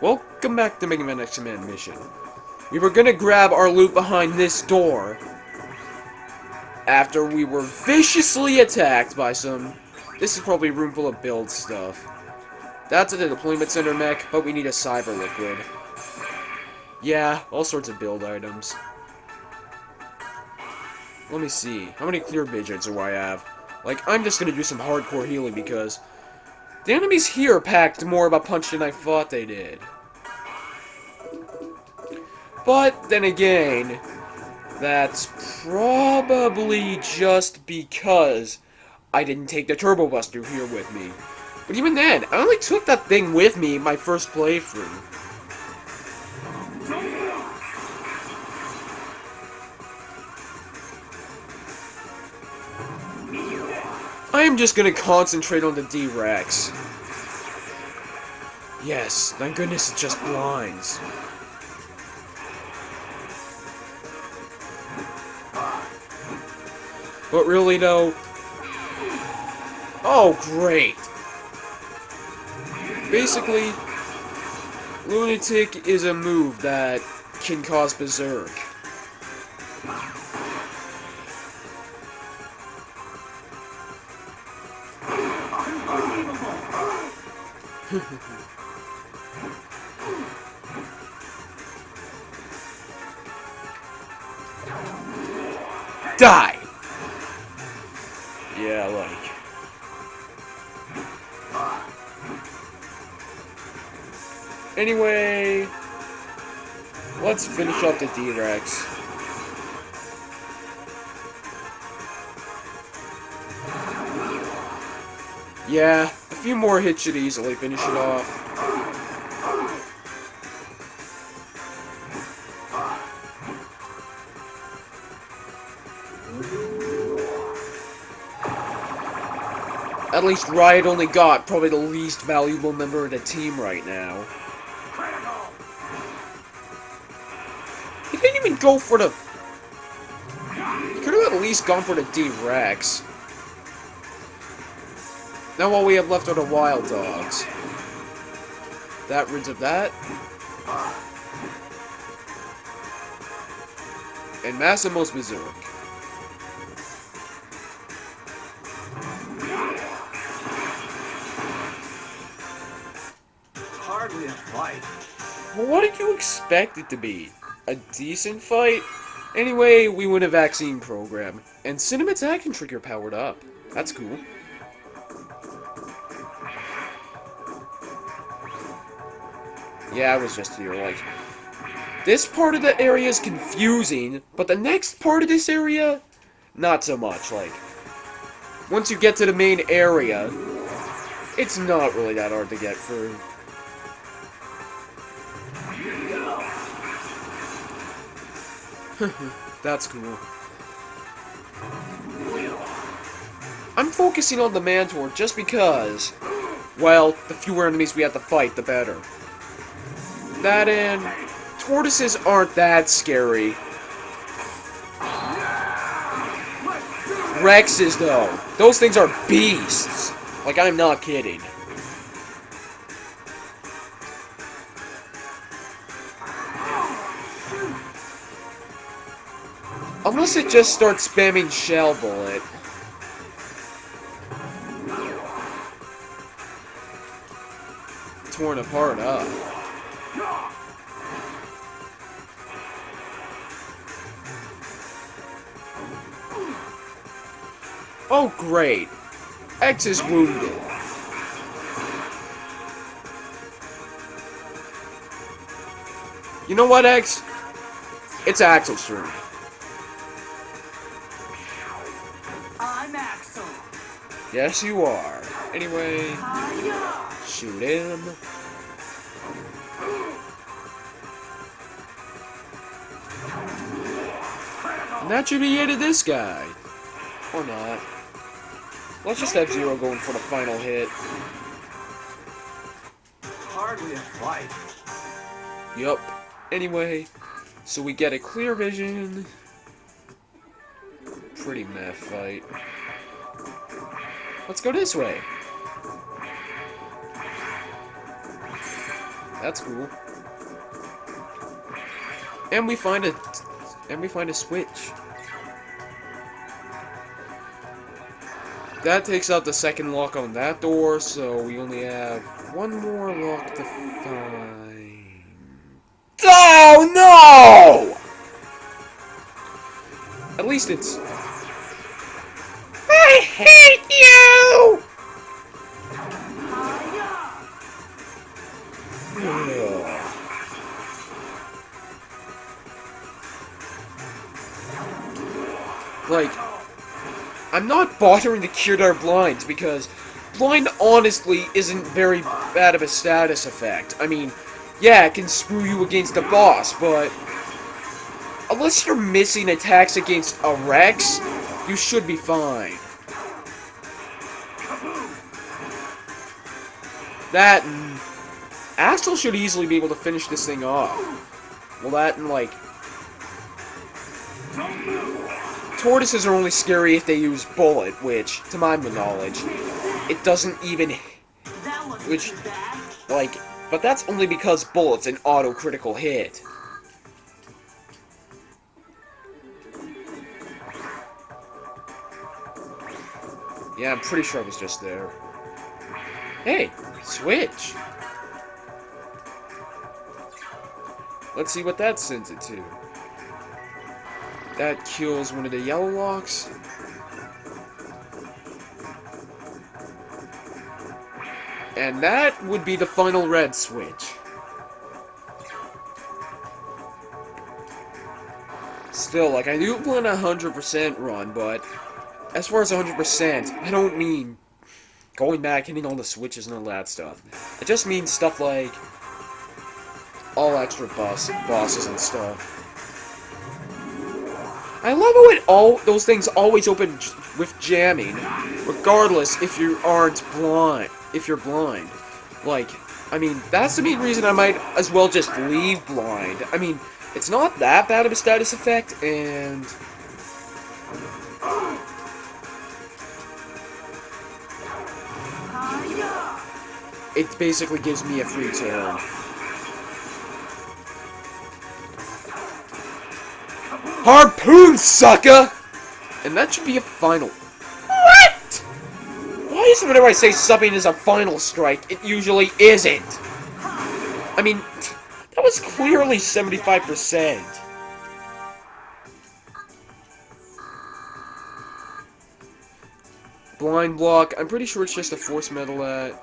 Welcome back to Megaman X-Men mission. We were gonna grab our loot behind this door after we were viciously attacked by some... This is probably a room full of build stuff. That's at the deployment center mech, but we need a cyber liquid. Yeah, all sorts of build items. Let me see. How many clear visions do I have? Like, I'm just gonna do some hardcore healing because the enemies here packed more of a punch than I thought they did. But then again, that's probably just because I didn't take the Turbo Buster here with me. But even then, I only took that thing with me in my first playthrough. I am just gonna concentrate on the D-Rex. Yes, thank goodness it just blinds. But really though... Oh, great! Basically, Lunatic is a move that can cause Berserk. Die! Yeah, like... Anyway... Let's finish up the D-Rex. Yeah, a few more hits should easily finish it off. At least Riot only got probably the least valuable member of the team right now. He didn't even go for the... He could have at least gone for the D-Rex. Now all we have left are the Wild Dogs. That rids of that. And Massimo's Berserk. Hardly a fight. Well, what did you expect it to be? A decent fight? Anyway, we win a vaccine program. And Cinema's action trigger powered up. That's cool. Yeah, I was just here, like... This part of the area is confusing, but the next part of this area, not so much, like... Once you get to the main area, it's not really that hard to get through. That's cool. I'm focusing on the Mantor just because, well, the fewer enemies we have to fight, the better. That and tortoises aren't that scary. Rexes, though, those things are beasts. Like, I'm not kidding. Unless it just starts spamming Shell Bullet. Torn apart up. Oh, great. X is wounded. You know what, X? It's Axel's turn. I'm Axel. Yes, you are. Anyway, shoot him. And that should be it of this guy. Or not. Let's just have Zero going for the final hit. Hardly a fight. Yup. Anyway, so we get a clear vision. Pretty meh fight. Let's go this way. That's cool. And we find a switch. That takes out the second lock on that door, so we only have one more lock to find. Oh no! At least it's... I hate you! Like, I'm not bothering to cure their blinds because blind honestly isn't very bad of a status effect. I mean, yeah, it can screw you against the boss, but unless you're missing attacks against a Rex, you should be fine. That and Axel should easily be able to finish this thing off. Well, that and like... Tortoises are only scary if they use bullet, which, to my knowledge, it doesn't even... Which, like... But that's only because bullet's an auto-critical hit. Yeah, I'm pretty sure I was just there. Hey, switch! Let's see what that sends it to. That kills one of the yellow locks. And that would be the final red switch. Still, like, I do plan a 100% run, but as far as 100%, I don't mean going back, hitting all the switches and all that stuff. It just means stuff like all extra bosses and stuff. I love how those things always open with jamming, regardless if you aren't blind. If you're blind, like, I mean, that's the main reason I might as well just leave blind. I mean, it's not that bad of a status effect, and it basically gives me a free turn. Harpoon, sucker! And that should be a final. What? Why is it whenever I say something is a final strike, it usually isn't? I mean, that was clearly 75%. Blind block, I'm pretty sure it's just a force metal that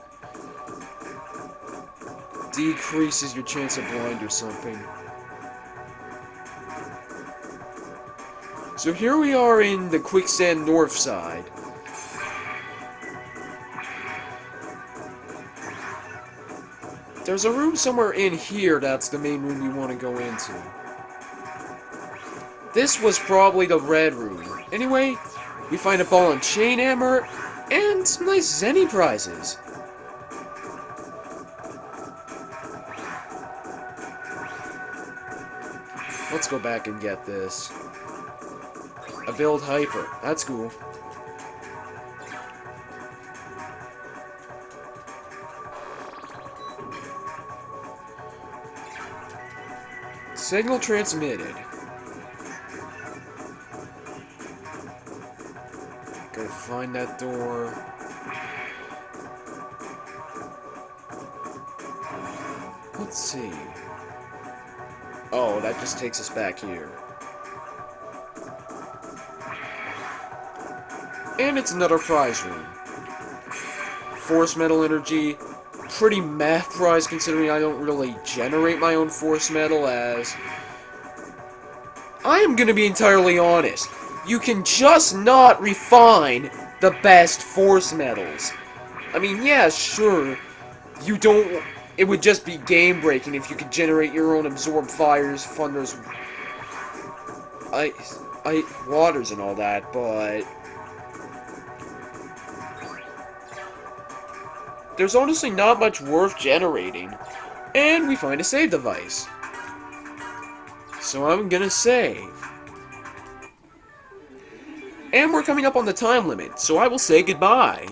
decreases your chance of blind or something. So here we are in the quicksand north side. There's a room somewhere in here that's the main room you want to go into. This was probably the red room. Anyway, we find a ball and chain hammer and some nice Zenny prizes. Let's go back and get this. A build hyper. That's cool. Signal transmitted. Go find that door. Let's see. Oh, that just takes us back here. And it's another prize room. Force metal energy. Pretty meh prize considering I don't really generate my own force metal, as I am gonna be entirely honest. You can just not refine the best force metals. I mean, yeah, sure. You don't... It would just be game-breaking if you could generate your own absorb fires, thunders, ice, waters and all that, but there's honestly not much worth generating. And we find a save device. So I'm gonna save. And we're coming up on the time limit, so I will say goodbye.